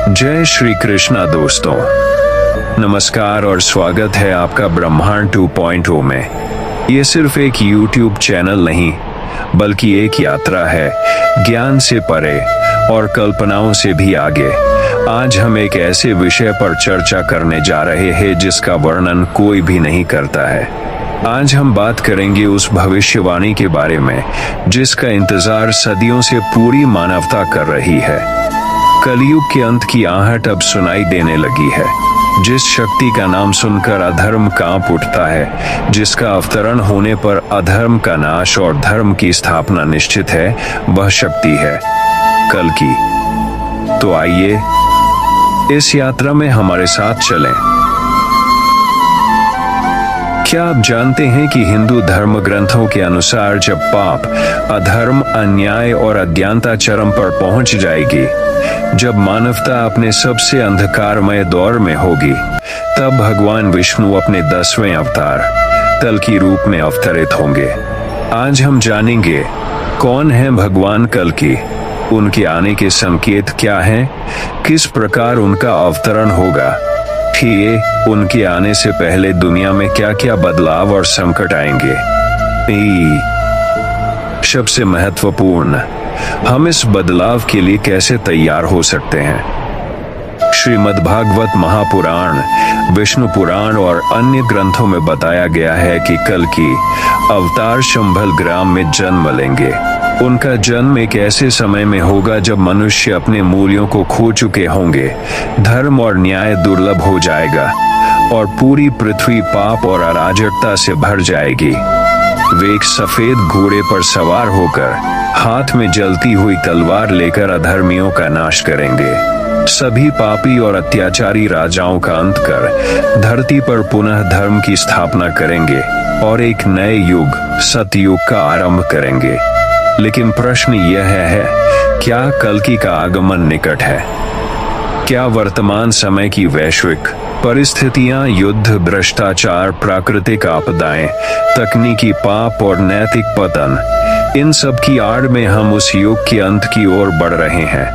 जय श्री कृष्णा दोस्तों, नमस्कार और स्वागत है आपका ब्रह्मांड 2.0 में। ये सिर्फ एक YouTube चैनल नहीं बल्कि एक यात्रा है, ज्ञान से परे और कल्पनाओं से भी आगे। आज हम एक ऐसे विषय पर चर्चा करने जा रहे हैं जिसका वर्णन कोई भी नहीं करता है। आज हम बात करेंगे उस भविष्यवाणी के बारे में जिसका इंतजार सदियों से पूरी मानवता कर रही है। कलयुग के अंत की आहट अब सुनाई देने लगी है। जिस शक्ति का नाम सुनकर अधर्म कांप उठता है, जिसका अवतरण होने पर अधर्म का नाश और धर्म की स्थापना निश्चित है, वह शक्ति है कल्कि। तो आइए इस यात्रा में हमारे साथ चलें। क्या आप जानते हैं कि हिंदू धर्म ग्रंथों के अनुसार जब पाप, अधर्म, अन्याय और अज्ञानता चरम पर पहुंच जाएगी, जब मानवता अपने सबसे अंधकारमय दौर में होगी, तब भगवान विष्णु अपने 10वें अवतार कल्कि रूप में अवतरित होंगे। आज हम जानेंगे कौन है भगवान कल्कि, उनके आने के संकेत क्या हैं, किस प्रकार उनका अवतरण होगा, फिर उनके आने से पहले दुनिया में क्या क्या बदलाव और संकट आएंगे। सबसे महत्वपूर्ण, हम इस बदलाव के लिए कैसे तैयार हो सकते हैं। श्रीमद्भागवत महापुराण, विष्णु पुराण और अन्य ग्रंथों में बताया गया है कि कल्कि अवतार शंभल ग्राम में जन्म लेंगे। उनका जन्म एक ऐसे समय में होगा जब मनुष्य अपने मूल्यों को खो चुके होंगे, धर्म और न्याय दुर्लभ हो जाएगा और पूरी पृथ्वी पाप और अराजकता से भर जाएगी। वे एक सफेद घोड़े पर सवार होकर हाथ में जलती हुई तलवार लेकर अधर्मियों का नाश करेंगे। सभी पापी और अत्याचारी राजाओं का अंत कर धरती पर पुनः धर्म की स्थापना करेंगे और एक नए युग, सतयुग का आरंभ करेंगे। लेकिन प्रश्न यह है, क्या कल्कि का आगमन निकट है? क्या वर्तमान समय की वैश्विक परिस्थितियां, युद्ध, भ्रष्टाचार, प्राकृतिक आपदाएं, तकनीकी पाप और नैतिक पतन, इन सब की आड़ में हम उस युग के अंत की ओर बढ़ रहे हैं?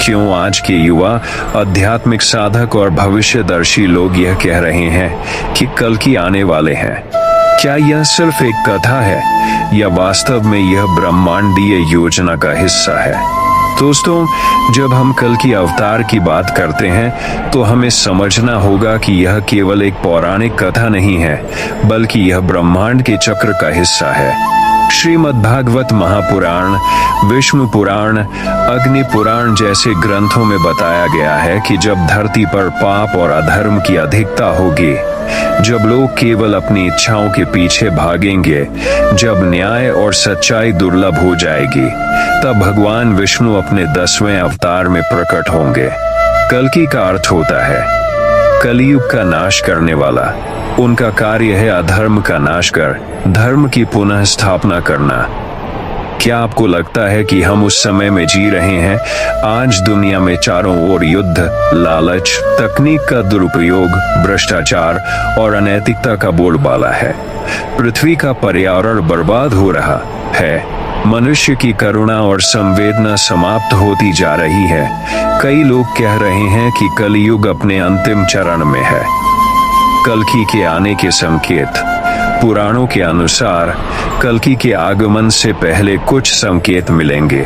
क्यों आज के युवा, आध्यात्मिक साधक और भविष्यदर्शी लोग यह कह रहे हैं कि कल्कि आने वाले हैं? क्या यह सिर्फ एक कथा है या वास्तव में यह ब्रह्मांडीय योजना का हिस्सा है? दोस्तों, जब हम कल्कि अवतार की बात करते हैं तो हमें समझना होगा कि यह केवल एक पौराणिक कथा नहीं है, बल्कि यह ब्रह्मांड के चक्र का हिस्सा है। श्रीमद्भागवत महापुराण, विष्णु पुराण, अग्नि पुराण जैसे ग्रंथों में बताया गया है कि जब धरती पर पाप और अधर्म की अधिकता होगी, जब लोग केवल अपनी इच्छाओं के पीछे भागेंगे, जब न्याय और सच्चाई दुर्लभ हो जाएगी, तब भगवान विष्णु अपने 10वें अवतार में प्रकट होंगे। कल्कि का अर्थ होता है कलियुग का नाश करने वाला। उनका कार्य है अधर्म का नाश कर धर्म की पुनः स्थापना करना। क्या आपको लगता है कि हम उस समय में जी रहे हैं? आज दुनिया में चारों ओर युद्ध, लालच, तकनीक का दुरुपयोग, भ्रष्टाचार और अनैतिकता का बोलबाला है। पृथ्वी का पर्यावरण बर्बाद हो रहा है। मनुष्य की करुणा और संवेदना समाप्त होती जा रही है। कई लोग कह रहे हैं कि कलयुग अपने अंतिम चरण में है। कल्कि के आने के संकेत। पुराणों के अनुसार कल्कि के आगमन से पहले कुछ संकेत मिलेंगे।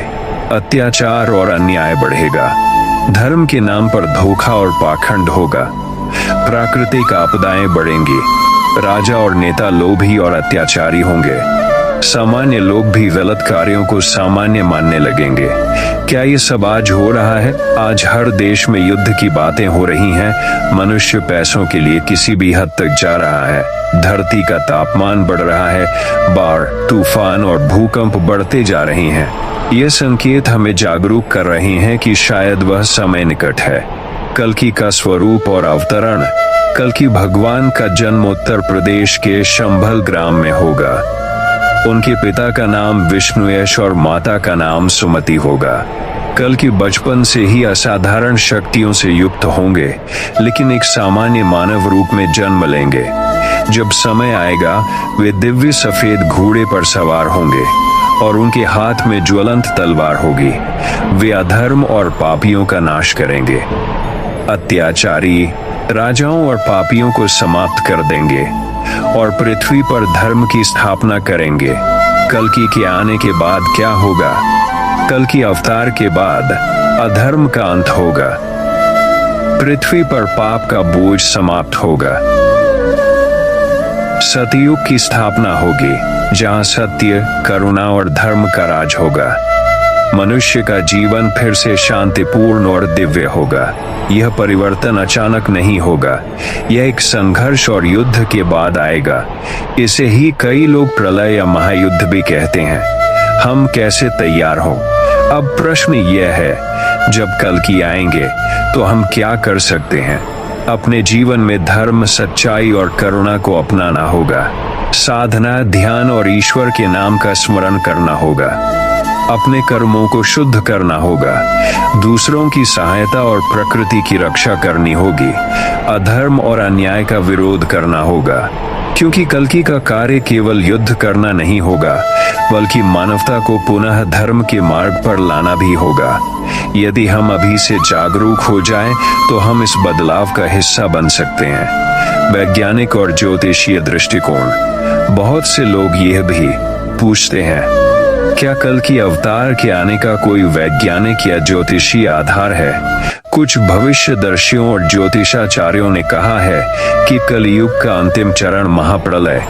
अत्याचार और अन्याय बढ़ेगा, धर्म के नाम पर धोखा और पाखंड होगा, प्राकृतिक आपदाएं बढ़ेंगी, राजा और नेता लोभी और अत्याचारी होंगे, सामान्य लोग भी गलत कार्यों को सामान्य मानने लगेंगे। क्या ये सब आज हो रहा है? आज हर देश में युद्ध की बातें हो रही हैं। मनुष्य पैसों के लिए किसी भी हद तक जा रहा है। धरती का तापमान बढ़ रहा है। बाढ़, तूफान और भूकंप बढ़ते जा रहे हैं। ये संकेत हमें जागरूक कर रहे हैं कि शायद वह समय निकट है। कल्कि का स्वरूप और अवतरण। कल्कि भगवान का जन्म उत्तर प्रदेश के शंभल ग्राम में होगा। उनके पिता का नाम विष्णुयश और माता का नाम सुमति होगा। कल्कि बचपन से ही असाधारण शक्तियों से युक्त होंगे, लेकिन एक सामान्य मानव रूप में जन्म लेंगे। जब समय आएगा, वे दिव्य सफेद घोड़े पर सवार होंगे और उनके हाथ में ज्वलंत तलवार होगी। वे अधर्म और पापियों का नाश करेंगे, अत्याचारी राजाओं और पापियों को समाप्त कर देंगे और पृथ्वी पर धर्म की स्थापना करेंगे। कल्कि के आने के बाद क्या होगा? कल्कि अवतार के बाद अधर्म का अंत होगा, पृथ्वी पर पाप का बोझ समाप्त होगा, सतयुग की स्थापना होगी जहां सत्य, करुणा और धर्म का राज होगा। मनुष्य का जीवन फिर से शांतिपूर्ण और दिव्य होगा। यह परिवर्तन अचानक नहीं होगा, यह एक संघर्ष और युद्ध के बाद आएगा। इसे ही कई लोग प्रलय या महायुद्ध भी कहते हैं। हम कैसे तैयार हों? अब प्रश्न यह है, जब कल्कि आएंगे तो हम क्या कर सकते हैं? अपने जीवन में धर्म, सच्चाई और करुणा को अपनाना होगा। साधना, ध्यान और ईश्वर के नाम का स्मरण करना होगा। अपने कर्मों को शुद्ध करना होगा। दूसरों की सहायता और प्रकृति की रक्षा करनी होगी। अधर्म और अन्याय का विरोध करना होगा, क्योंकि कल्कि का कार्य केवल युद्ध करना नहीं होगा, बल्कि मानवता को पुनः धर्म के मार्ग पर लाना भी होगा। यदि हम अभी से जागरूक हो जाएं, तो हम इस बदलाव का हिस्सा बन सकते हैं। वैज्ञानिक और ज्योतिषीय दृष्टिकोण। बहुत से लोग यह भी पूछते हैं, क्या कल्कि अवतार के आने का कोई वैज्ञानिक या ज्योतिषीय आधार है? कुछ भविष्यदर्शियों और ज्योतिषाचार्यों ने कहा है कि कलियुग का अंतिम चरण महाप्रलय,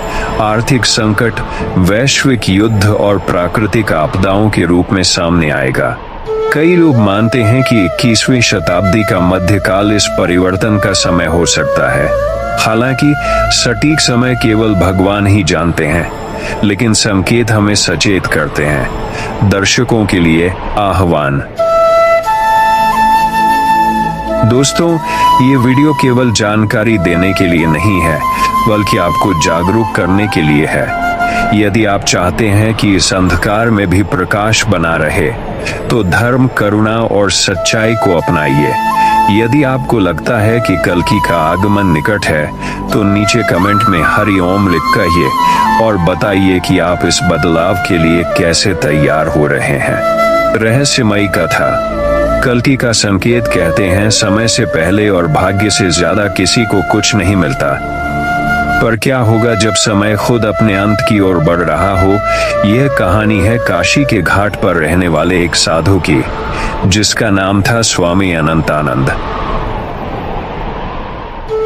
आर्थिक संकट, वैश्विक युद्ध और प्राकृतिक आपदाओं के रूप में सामने आएगा। कई लोग मानते हैं कि 21वीं शताब्दी का मध्यकाल इस परिवर्तन का समय हो सकता है। हालांकि सटीक समय केवल भगवान ही जानते हैं, लेकिन संकेत हमें सचेत करते हैं। दर्शकों के लिए आह्वान। दोस्तों, ये वीडियो केवल जानकारी देने के लिए नहीं है, बल्कि आपको जागरूक करने के लिए है। यदि आप चाहते हैं कि इस अंधकार में भी प्रकाश बना रहे, तो धर्म, करुणा और सच्चाई को अपनाइए। यदि आपको लगता है कि कल्कि का आगमन निकट है, तो नीचे कमेंट में हरि ओम लिख कहिए और बताइए कि आप इस बदलाव के लिए कैसे तैयार हो रहे हैं। रहस्यमयी कथा। कल्कि का संकेत कहते हैं, समय से पहले और भाग्य से ज्यादा किसी को कुछ नहीं मिलता। पर क्या होगा जब समय खुद अपने अंत की ओर बढ़ रहा हो? यह कहानी है काशी के घाट पर रहने वाले एक साधु की, जिसका नाम था स्वामी अनंतानंद।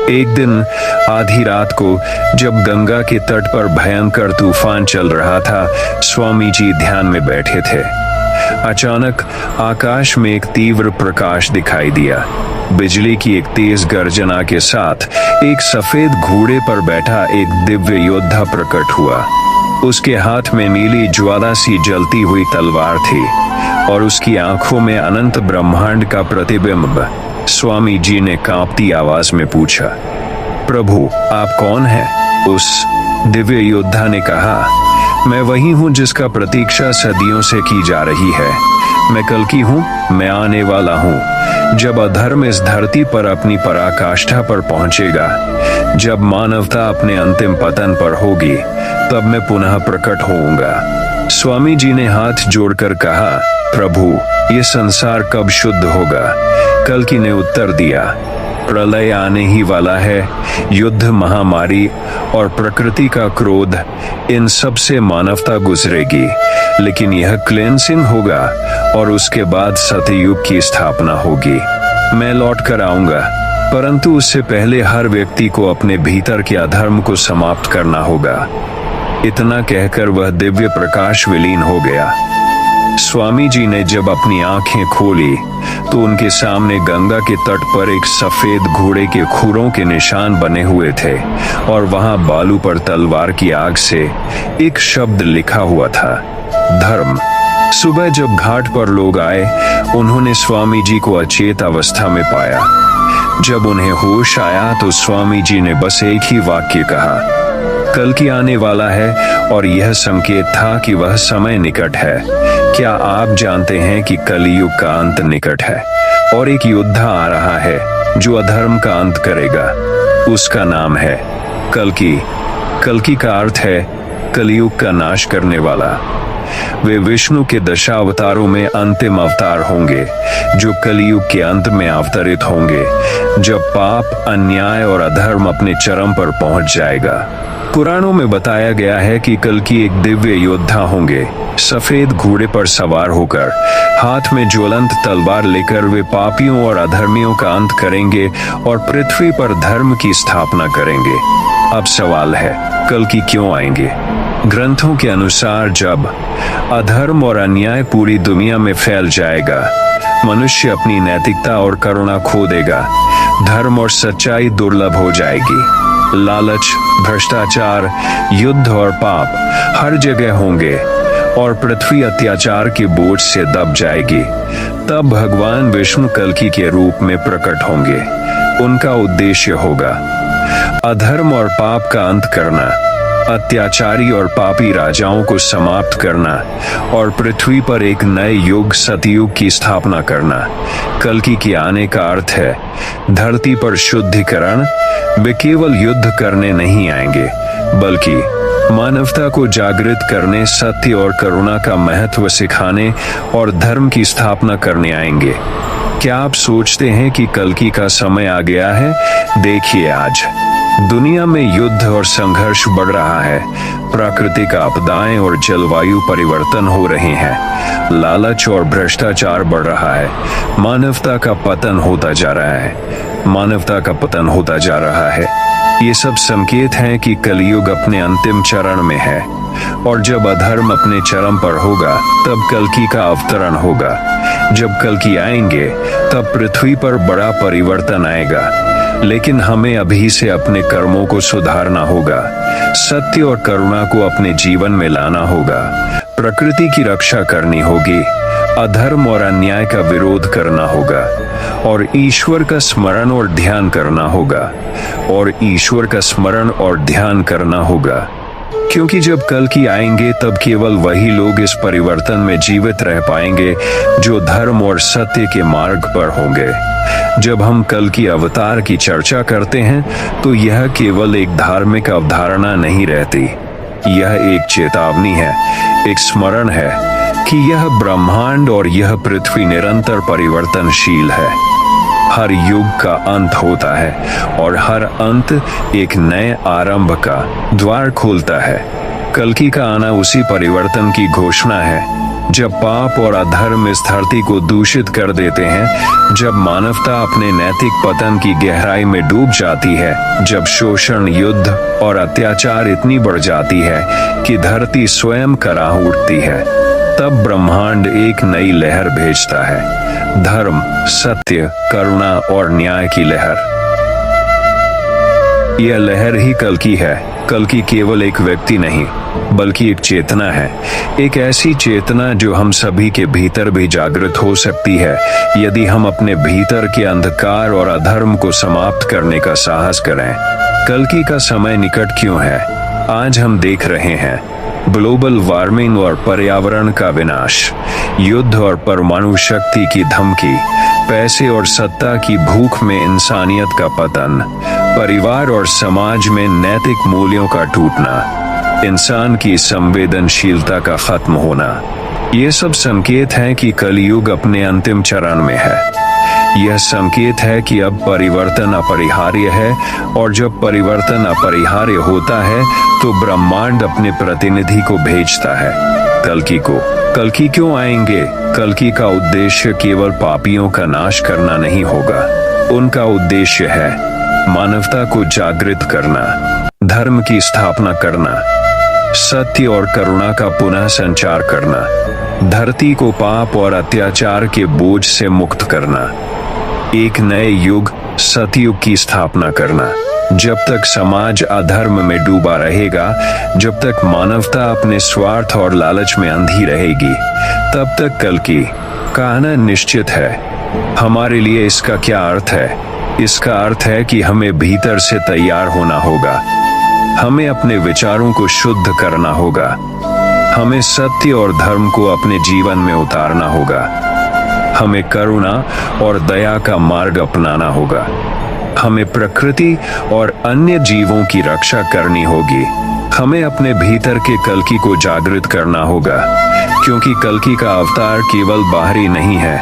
एक दिन आधी रात को, जब गंगा के तट पर भयंकर तूफान चल रहा था, स्वामी जी ध्यान में बैठे थे। अचानक आकाश में एक तीव्र प्रकाश दिखाई दिया। बिजली की एक तेज गर्जना के साथ एक सफेद घोड़े पर बैठा एक दिव्य योद्धा प्रकट हुआ। उसके हाथ में नीली ज्वाला सी जलती हुई तलवार थी और उसकी आंखों में अनंत ब्रह्मांड का प्रतिबिंब। स्वामी जी ने कांपती आवाज में पूछा, प्रभु, आप कौन हैं? उस दिव्य योद्धा ने कहा, मैं वही हूँ जिसका प्रतीक्षा सदियों से की जा रही है। मैं कल्कि हूँ, मैं आने वाला हूँ। जब अधर्म इस धरती पर अपनी पराकाष्ठा पर पहुंचेगा, जब मानवता अपने अंतिम पतन पर होगी, तब मैं पुनः प्रकट होऊंगा। स्वामी जी ने हाथ जोड़कर कहा, प्रभु, ये संसार कब शुद्ध होगा? कल्कि ने उत्तर दिया, प्रलय आने ही वाला है। युद्ध, महामारी और प्रकृति का क्रोध, इन सब से मानवता गुजरेगी, लेकिन यह क्लेंसिंग होगा और उसके बाद सतयुग की स्थापना होगी। मैं लौट कर आऊंगा, परंतु उससे पहले हर व्यक्ति को अपने भीतर के अधर्म को समाप्त करना होगा। इतना कहकर वह दिव्य प्रकाश विलीन हो गया। स्वामी जी ने जब अपनी आंखें खोली, तो उनके सामने गंगा के तट पर एक सफेद घोड़े के खुरों के निशान बने हुए थे और वहां बालू पर तलवार की आग से एक शब्द लिखा हुआ था, धर्म। सुबह जब घाट पर लोग आए, उन्होंने स्वामी जी को अचेत अवस्था में पाया। जब उन्हें होश आया, तो स्वामी जी ने बस एक ही वाक्य कहा, कल्कि आने वाला है, और यह संकेत था कि वह समय निकट है। क्या आप जानते हैं कि कलियुग का अंत निकट है और एक योद्धा आ रहा है जो अधर्म का अंत करेगा? उसका नाम है कल्कि। कल्कि का अर्थ है कलियुग का नाश करने वाला। वे विष्णु के दशावतारों में अंतिम अवतार होंगे, जो कलयुग के अंत में अवतरित होंगे, जब पाप, अन्याय और अधर्म अपने चरम पर पहुंच जाएगा। पुराणों में बताया गया है कि कल्कि एक दिव्य योद्धा होंगे। सफेद घोड़े पर सवार होकर, हाथ में ज्वलंत तलवार लेकर वे पापियों और अधर्मियों का अंत करेंगे और पृथ्वी पर धर्म की स्थापना करेंगे। अब सवाल है, कल्कि क्यों आएंगे? ग्रंथों के अनुसार जब अधर्म और अन्याय पूरी दुनिया में फैल जाएगा, मनुष्य अपनी नैतिकता और करुणा खो देगा, धर्म और सच्चाई दुर्लभ हो जाएगी, लालच, भ्रष्टाचार, युद्ध और पाप हर जगह होंगे और पृथ्वी अत्याचार के बोझ से दब जाएगी। तब भगवान विष्णु कल्कि के रूप में प्रकट होंगे। उनका उद्देश्य होगा अधर्म और पाप का अंत करना, अत्याचारी और पापी राजाओं को समाप्त करना और पृथ्वी पर एक नए युग, सतयुग की स्थापना करना। कल्कि के आने का अर्थ है धरती पर शुद्धिकरण। वे केवल युद्ध करने नहीं आएंगे, बल्कि मानवता को जागृत करने, सत्य और करुणा का महत्व सिखाने और धर्म की स्थापना करने आएंगे। क्या आप सोचते हैं कि कल्कि का समय आ गया है? देखिए, आज दुनिया में युद्ध और संघर्ष बढ़ रहा है, प्राकृतिक आपदाएं और जलवायु परिवर्तन हो रहे हैं, लालच और भ्रष्टाचार बढ़ रहा है, मानवता का पतन होता जा रहा है। ये सब संकेत हैं कि कलयुग अपने अंतिम चरण में है और जब अधर्म अपने चरम पर होगा, तब कल्कि का अवतरण होगा। जब कल्कि आएंगे, तब पृथ्वी पर बड़ा परिवर्तन आएगा, लेकिन हमें अभी से अपने कर्मों को सुधारना होगा, सत्य और करुणा को अपने जीवन में लाना होगा, प्रकृति की रक्षा करनी होगी, अधर्म और अन्याय का विरोध करना होगा और ईश्वर का स्मरण और ध्यान करना होगा। क्योंकि जब कल्कि आएंगे, तब केवल वही लोग इस परिवर्तन में जीवित रह पाएंगे जो धर्म और सत्य के मार्ग पर होंगे। जब हम कल्कि अवतार की चर्चा करते हैं, तो यह केवल एक धार्मिक अवधारणा नहीं रहती। यह एक चेतावनी है, एक स्मरण है कि यह ब्रह्मांड और यह पृथ्वी निरंतर परिवर्तनशील है। हर युग का अंत होता है और हर अंत एक नए आरंभ का द्वार खोलता है। कल्कि का आना उसी परिवर्तन की घोषणा है, जब पाप और अधर्म इस धरती को दूषित कर देते हैं, जब मानवता अपने नैतिक पतन की गहराई में डूब जाती है, जब शोषण, युद्ध और अत्याचार इतनी बढ़ जाती है कि धरती स्वयं कराह उठती है, तब ब्रह्मांड एक नई लहर भेजता है, धर्म, सत्य, करुणा और न्याय की लहर। यह लहर ही कल्कि है। कल्कि केवल एक व्यक्ति नहीं, बल्कि एक चेतना है, एक ऐसी चेतना जो हम सभी के भीतर भी जागृत हो सकती है, यदि हम अपने भीतर के अंधकार और अधर्म को समाप्त करने का साहस करें। कल्कि का समय निकट क्यों है? आज हम देख रहे हैं ग्लोबल वार्मिंग और पर्यावरण का विनाश, युद्ध और परमाणु शक्ति की धमकी, पैसे और सत्ता की भूख में इंसानियत का पतन, परिवार और समाज में नैतिक मूल्यों का टूटना, इंसान की संवेदनशीलता का खत्म होना। ये सब संकेत हैं कि कलयुग अपने अंतिम चरण में है। यह संकेत है कि अब परिवर्तन अपरिहार्य है और जब परिवर्तन अपरिहार्य होता है, तो ब्रह्मांड अपने प्रतिनिधि को भेजता है, कल्कि को। कल्कि क्यों आएंगे? कल्कि का उद्देश्य केवल पापियों का नाश करना नहीं होगा। उनका उद्देश्य है मानवता को जागृत करना, धर्म की स्थापना करना, सत्य और करुणा का पुनः संचार करना, धरती को पाप और अत्याचार के बोझ से मुक्त करना, एक नए युग, सतयुग की स्थापना करना। जब तक समाज अधर्म में डूबा रहेगा, जब तक मानवता अपने स्वार्थ और लालच में अंधी रहेगी, तब तक कल्कि का आना निश्चित है। हमारे लिए इसका क्या अर्थ है? इसका अर्थ है कि हमें भीतर से तैयार होना होगा, हमें अपने विचारों को शुद्ध करना होगा, हमें सत्य और धर्म को अपने जीवन में उतारना होगा, हमें करुणा और दया का मार्ग अपनाना होगा। हमें प्रकृति और अन्य जीवों की रक्षा करनी होगी। हमें अपने भीतर के कल्कि को जागृत करना होगा, क्योंकि कल्कि का अवतार केवल बाहरी नहीं है,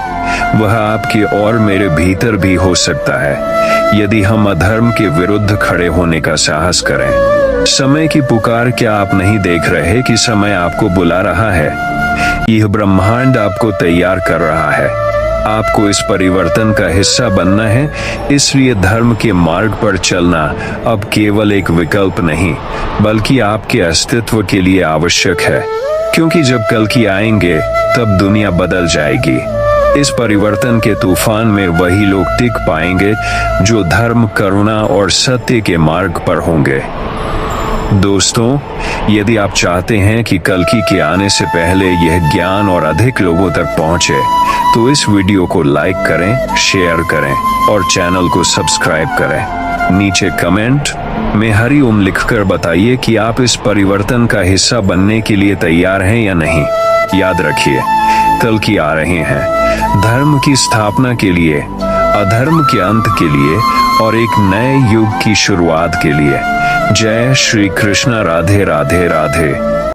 वह आपके और मेरे भीतर भी हो सकता है, यदि हम अधर्म के विरुद्ध खड़े होने का साहस करें। समय की पुकार क्या आप नहीं देख रहे कि समय आपको बुला रहा है? यह ब्रह्मांड आपको तैयार कर रहा है। आपको इस परिवर्तन का हिस्सा बनना है, इसलिए धर्म के मार्ग पर चलना अब केवल एक विकल्प नहीं, बल्कि आपके अस्तित्व के लिए आवश्यक है। क्योंकि जब कल्कि आएंगे तब दुनिया बदल जाएगी। इस परिवर्तन के तूफान में वही लोग टिक पाएंगे जो धर्म, करुणा और सत्य के मार्ग पर होंगे। दोस्तों, यदि आप चाहते हैं कि कल्कि के आने से पहले यह ज्ञान और अधिक लोगों तक पहुंचे, तो इस वीडियो को लाइक करें, शेयर करें और चैनल को सब्सक्राइब करें। नीचे कमेंट में हरि ओम लिखकर बताइए कि आप इस परिवर्तन का हिस्सा बनने के लिए तैयार हैं या नहीं। याद रखिए, कल्कि आ रहे हैं धर्म की स्थापना के लिए, अधर्म के अंत के लिए और एक नए युग की शुरुआत के लिए। जय श्री कृष्ण। राधे राधे राधे।